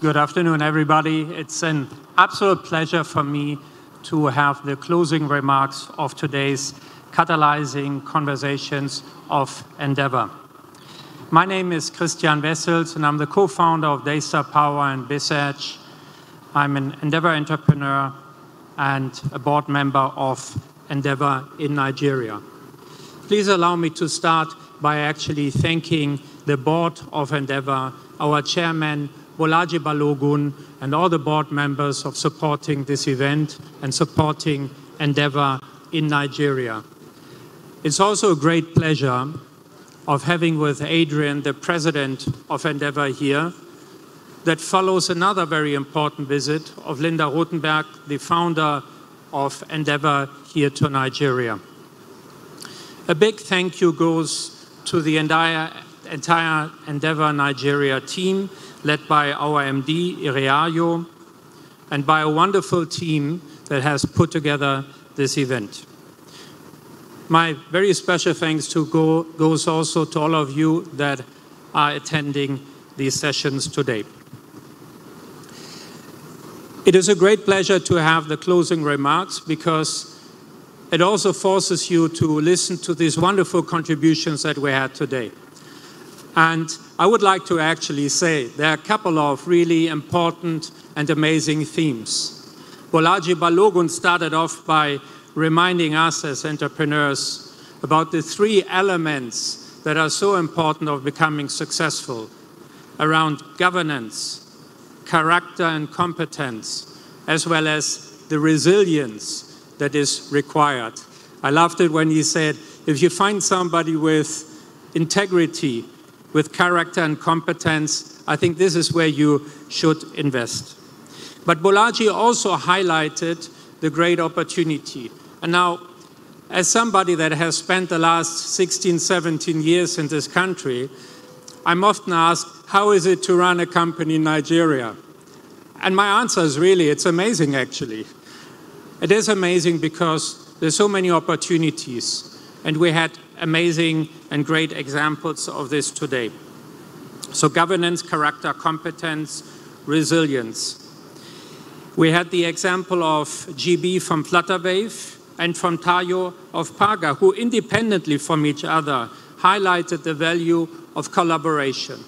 Good afternoon, everybody. It's an absolute pleasure for me to have the closing remarks of today's Catalyzing Conversations of Endeavor. My name is Christian Wessels, and I'm the co-founder of Daystar Power and BizEdge. I'm an Endeavor entrepreneur and a board member of Endeavor in Nigeria. Please allow me to start by actually thanking the board of Endeavor, our chairman, Bolaji Balogun, and all the board members of supporting this event and supporting Endeavor in Nigeria. It's also a great pleasure of having with Adrian, the president of Endeavor here, that follows another very important visit of Linda Rothenberg, the founder of Endeavor here to Nigeria. A big thank you goes to the entire Endeavor Nigeria team, led by our MD, Iriayo, and by a wonderful team that has put together this event. My very special thanks goes also to all of you that are attending these sessions today. It is a great pleasure to have the closing remarks because it also forces you to listen to these wonderful contributions that we had today. And I would like to actually say there are a couple of really important and amazing themes. Bolaji Balogun started off by reminding us as entrepreneurs about the three elements that are so important of becoming successful around governance, character and competence, as well as the resilience that is required. I loved it when he said, if you find somebody with integrity, with character and competence, I think this is where you should invest. But Bolaji also highlighted the great opportunity. And now, as somebody that has spent the last 16, 17 years in this country, I'm often asked, how is it to run a company in Nigeria? And my answer is really, it's amazing actually. It is amazing because there's so many opportunities, and we had amazing and great examples of this today. So governance, character, competence, resilience. We had the example of GB from Flutterwave and from Tayo of Paga, who independently from each other highlighted the value of collaboration.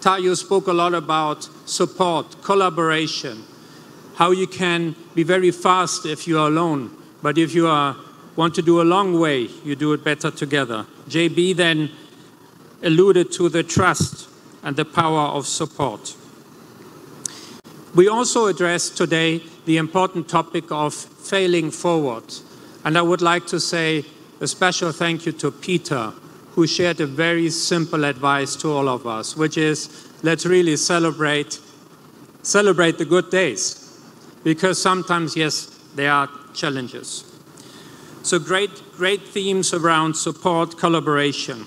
Tayo spoke a lot about support, collaboration, how you can be very fast if you are alone, but if you want to do a long way, you do it better together. JB then alluded to the trust and the power of support. We also addressed today the important topic of failing forward. And I would like to say a special thank you to Peter, who shared a very simple advice to all of us, which is, let's really celebrate the good days. Because sometimes, yes, there are challenges. So great themes around support, collaboration.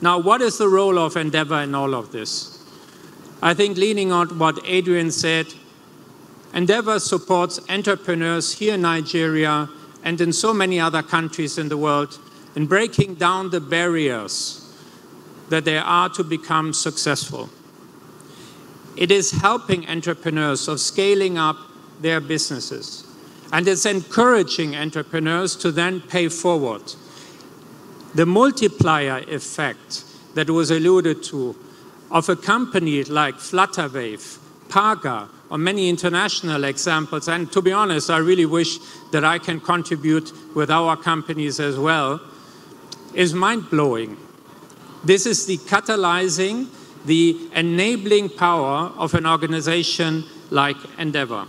Now, what is the role of Endeavor in all of this? I think leaning on what Adrian said, Endeavor supports entrepreneurs here in Nigeria and in so many other countries in the world in breaking down the barriers that there are to become successful. It is helping entrepreneurs of scaling up their businesses. And it's encouraging entrepreneurs to then pay forward. The multiplier effect that was alluded to of a company like Flutterwave, Paga, or many international examples, and to be honest, I really wish that I can contribute with our companies as well, is mind-blowing. This is the catalyzing, the enabling power of an organization like Endeavor.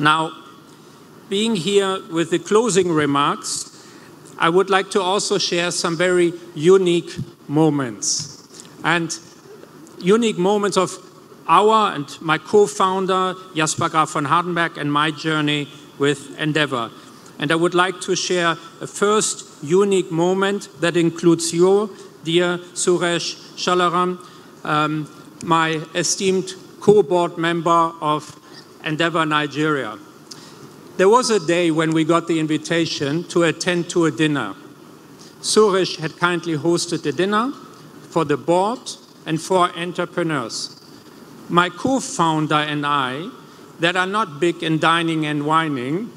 Now, being here with the closing remarks, I would like to also share some very unique moments. And unique moments of our and my co-founder, Jasper Graf von Hardenberg, and my journey with Endeavor. And I would like to share a first unique moment that includes you, dear Suresh Shalaram, my esteemed co-board member of Endeavor Nigeria. There was a day when we got the invitation to attend to a dinner. Suresh had kindly hosted a dinner for the board and for entrepreneurs. my co-founder and I, that are not big in dining and wining,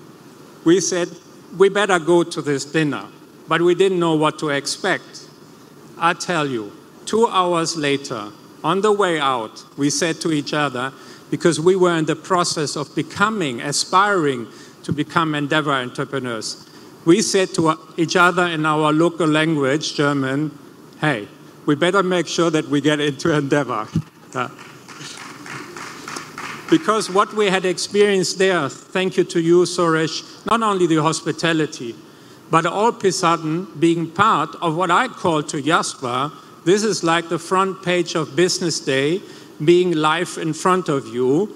we said, we better go to this dinner. But we didn't know what to expect. I tell you, 2 hours later, on the way out, we said to each other, because we were in the process of aspiring to become Endeavor entrepreneurs, we said to each other in our local language, German, hey, we better make sure that we get into Endeavor. Because what we had experienced there, thank you to you, Suresh, not only the hospitality, but all of a sudden being part of what I call to Jasper, this is like the front page of Business Day, being live in front of you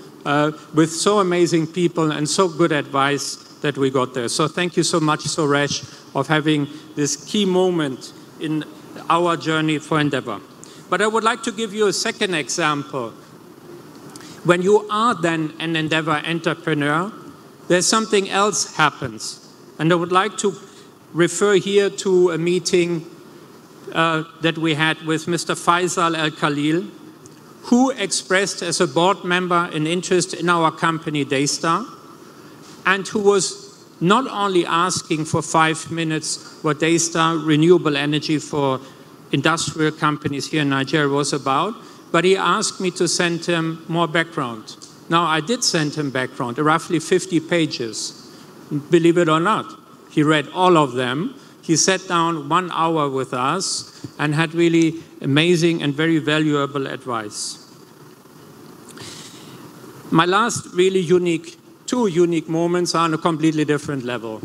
with so amazing people and so good advice that we got there. So thank you so much, Suresh, of having this key moment in our journey for Endeavor. But I would like to give you a second example. When you are then an Endeavor entrepreneur, there's something else happens. And I would like to refer here to a meeting that we had with Mr. Faisal Al-Khalil, who expressed as a board member an interest in our company Daystar, and who was not only asking for 5 minutes what Daystar renewable energy for industrial companies here in Nigeria was about, but he asked me to send him more background. Now, I did send him background, roughly 50 pages. Believe it or not, he read all of them. He sat down 1 hour with us and had really amazing and very valuable advice. My last really two unique moments are on a completely different level.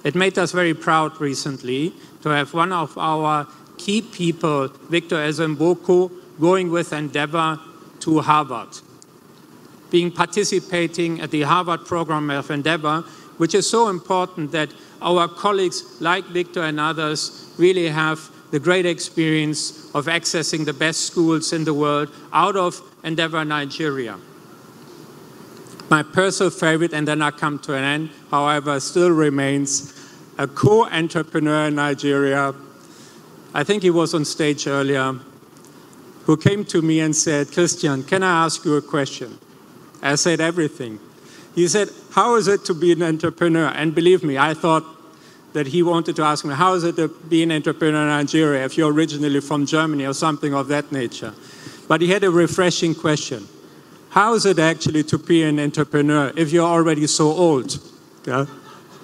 It made us very proud recently to have one of our key people, Victor Ezemboko, going with Endeavor to Harvard, participating at the Harvard program of Endeavor, which is so important that our colleagues like Victor and others really have the great experience of accessing the best schools in the world out of Endeavor Nigeria. My personal favorite, and then I come to an end, however, still remains a co-entrepreneur in Nigeria. I think he was on stage earlier, who came to me and said, Christian, can I ask you a question? I said everything. He said, how is it to be an entrepreneur? And believe me, I thought that he wanted to ask me, how is it to be an entrepreneur in Nigeria if you're originally from Germany or something of that nature? But he had a refreshing question. How is it actually to be an entrepreneur if you're already so old? Yeah?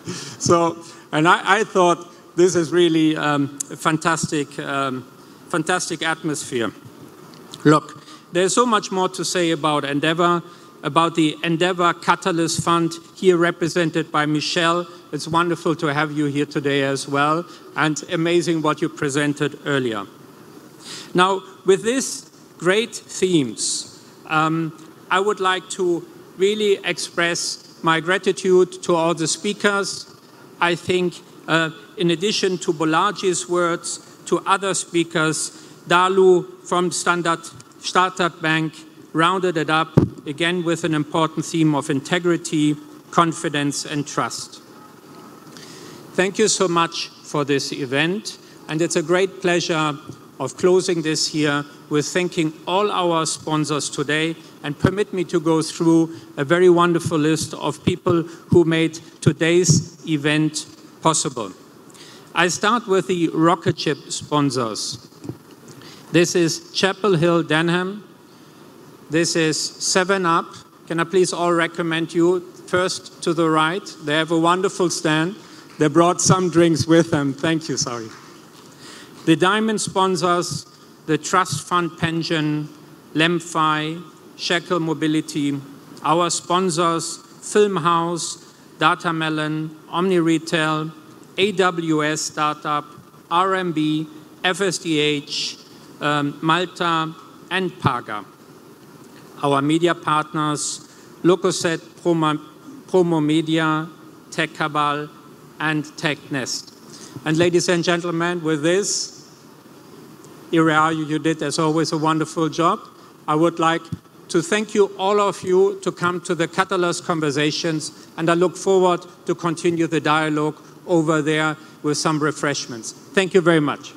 So, and I thought this is really a fantastic atmosphere. Look, there's so much more to say about Endeavor, about the Endeavor Catalyst Fund, here represented by Michelle. It's wonderful to have you here today as well, and amazing what you presented earlier. Now, with these great themes, I would like to really express my gratitude to all the speakers. I think in addition to Bolaji's words, to other speakers, Dalu from Startup Bank rounded it up again with an important theme of integrity, confidence, and trust. Thank you so much for this event, and it's a great pleasure of closing this here with thanking all our sponsors today, and permit me to go through a very wonderful list of people who made today's event possible. I start with the rocket ship sponsors. This is Chapel Hill Denham. This is 7-Up. Can I please all recommend you first to the right? They have a wonderful stand. They brought some drinks with them. Thank you, sorry. The diamond sponsors, the Trust Fund Pension, Lemfi, Shackle Mobility. Our sponsors, Film House, Datamelon, Omni Retail, AWS Startup, RMB, FSDH, Malta, and Paga. Our media partners, Locoset, Promo Media, Tech Cabal, and TechNest. And ladies and gentlemen, with this, Irea, you did as always a wonderful job. I would like to thank you, all of you, to come to the Catalyst Conversations, and I look forward to continue the dialogue over there with some refreshments. Thank you very much.